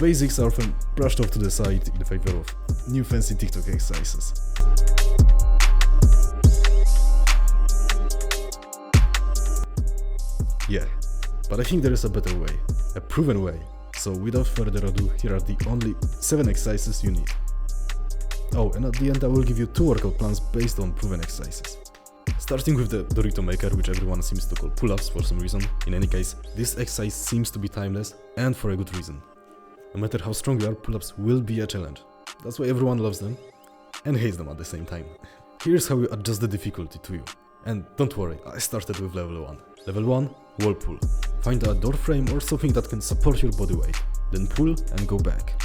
basics are often brushed off to the side in favor of new fancy TikTok exercises. Yeah, but I think there is a better way, a proven way. So without further ado, here are the only 7 exercises you need. Oh, and at the end I will give you 2 workout plans based on proven exercises. Starting with the Dorito maker, which everyone seems to call pull-ups for some reason. In any case, this exercise seems to be timeless, and for a good reason. No matter how strong you are, pull-ups will be a challenge. That's why everyone loves them, and hates them at the same time. Here's how you adjust the difficulty to you. And don't worry, I started with level 1. Level 1, wall pull. Find a door frame or something that can support your body weight. Then pull and go back.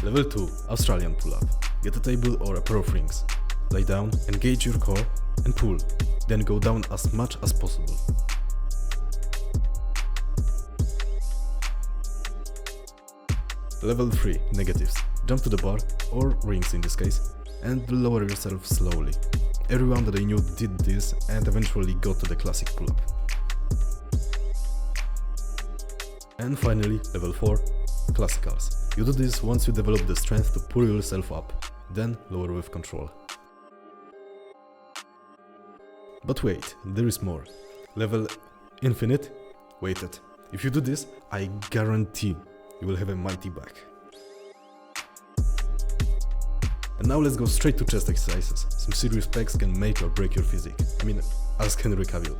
Level 2, Australian pull-up. Get a table or a pair of rings. Lie down, engage your core and pull. Then go down as much as possible. Level 3, negatives. Jump to the bar, or rings in this case, and lower yourself slowly. Everyone that I knew did this and eventually got to the classic pull-up. And finally, level 4, classicals. You do this once you develop the strength to pull yourself up, then lower with control. But wait, there is more. Level infinite, weighted. If you do this, I guarantee you will have a mighty back. And now let's go straight to chest exercises. Some serious pecs can make or break your physique. I mean, ask Henry Cavill.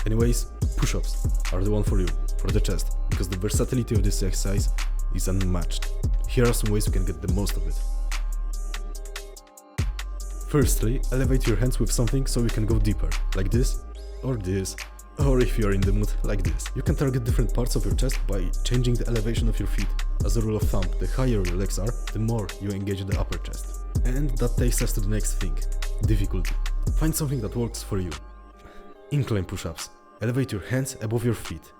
Anyways, push-ups are the one for you, for the chest, because the versatility of this exercise is unmatched. Here are some ways you can get the most of it. Firstly, elevate your hands with something so you can go deeper, like this, or if you are in the mood, like this. You can target different parts of your chest by changing the elevation of your feet. As a rule of thumb, the higher your legs are, the more you engage the upper chest. And that takes us to the next thing, difficulty. Find something that works for you. Incline push-ups. Elevate your hands above your feet.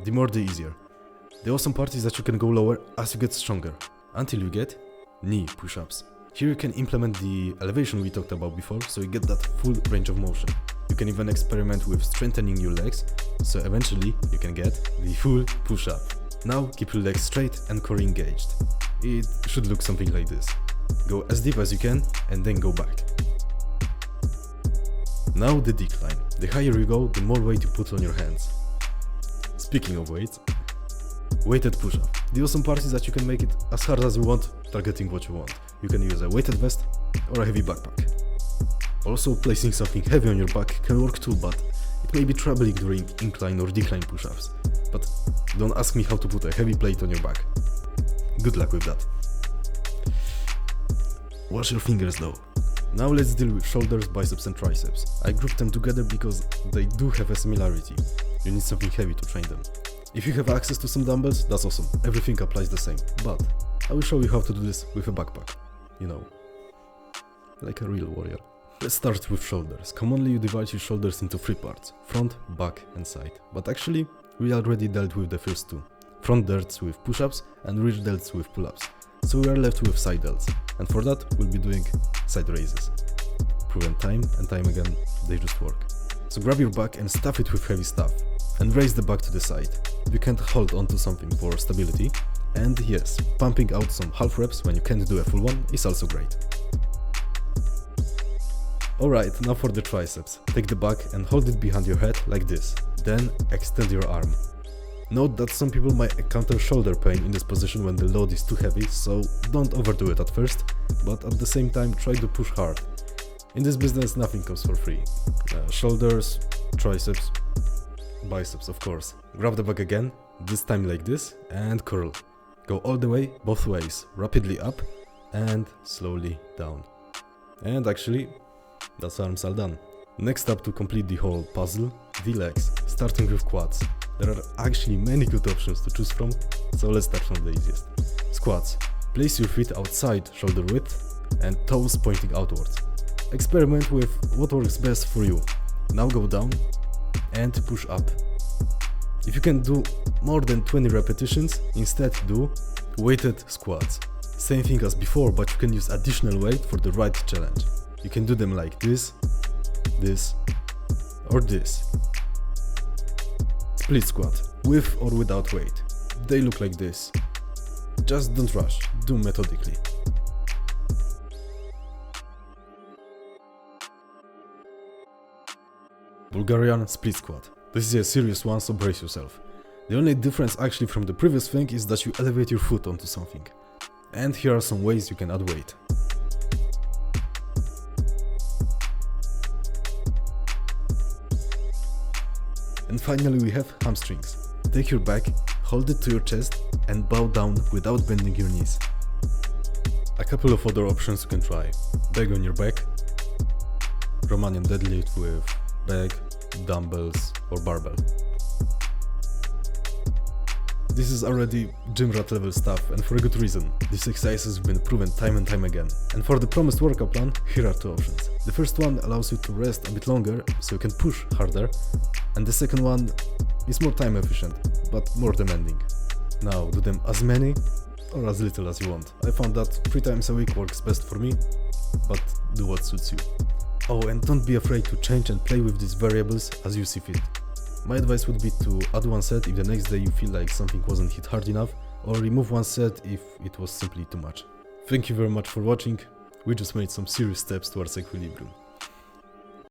The more the easier. The awesome part is that you can go lower as you get stronger, until you get knee push-ups. Here you can implement the elevation we talked about before, so you get that full range of motion. You can even experiment with strengthening your legs, so eventually you can get the full push-up. Now keep your legs straight and core engaged. It should look something like this. Go as deep as you can and then go back. Now the decline. The higher you go, the more weight you put on your hands. Speaking of weight, weighted push-up. The awesome part is that you can make it as hard as you want, targeting what you want. You can use a weighted vest or a heavy backpack. Also, placing something heavy on your back can work too, but it may be troubling during incline or decline push-ups. But don't ask me how to put a heavy plate on your back. Good luck with that. Wash your fingers though. Now let's deal with shoulders, biceps and triceps. I grouped them together because they do have a similarity. You need something heavy to train them. If you have access to some dumbbells, that's awesome. Everything applies the same. But I will show you how to do this with a backpack. You know, like a real warrior. Let's start with shoulders. Commonly you divide your shoulders into 3 parts, front, back and side. But actually, we already dealt with the first 2. Front delts with push-ups and rear delts with pull-ups. So we are left with side delts. And for that, we'll be doing side raises. Proven time and time again, they just work. So grab your back and stuff it with heavy stuff. And raise the back to the side. You can't hold onto something for stability. And yes, pumping out some half reps when you can't do a full one is also great. Alright, now for the triceps. Take the back and hold it behind your head like this. Then extend your arm. Note that some people might encounter shoulder pain in this position when the load is too heavy, so don't overdo it at first, but at the same time try to push hard. In this business nothing comes for free. Shoulders, triceps, biceps of course. Grab the back again, this time like this, and curl. Go all the way, both ways, rapidly up and slowly down. And actually, that's arms all done. Next up, to complete the whole puzzle, the legs, starting with quads. There are actually many good options to choose from, so let's start from the easiest. Squats. Place your feet outside shoulder width and toes pointing outwards. Experiment with what works best for you. Now go down and push up. If you can do more than 20 repetitions, instead do weighted squats. Same thing as before, but you can use additional weight for the right challenge. You can do them like this, or this. Split squat, with or without weight. They look like this. Just don't rush, do methodically. Bulgarian split squat. This is a serious one, so brace yourself. The only difference actually from the previous thing is that you elevate your foot onto something. And here are some ways you can add weight. And finally we have hamstrings. Take your back, hold it to your chest and bow down without bending your knees. A couple of other options you can try. Bag on your back, Romanian deadlift with bag, dumbbells or barbell. This is already gym rat level stuff and for a good reason. These exercises have been proven time and time again. And for the promised workout plan, here are two options. The first one allows you to rest a bit longer so you can push harder, and the second one is more time efficient, but more demanding. Now do them as many or as little as you want. I found that 3 times a week works best for me, but do what suits you. Oh, and don't be afraid to change and play with these variables as you see fit. My advice would be to add one set if the next day you feel like something wasn't hit hard enough, or remove one set if it was simply too much. Thank you very much for watching. We just made some serious steps towards equilibrium.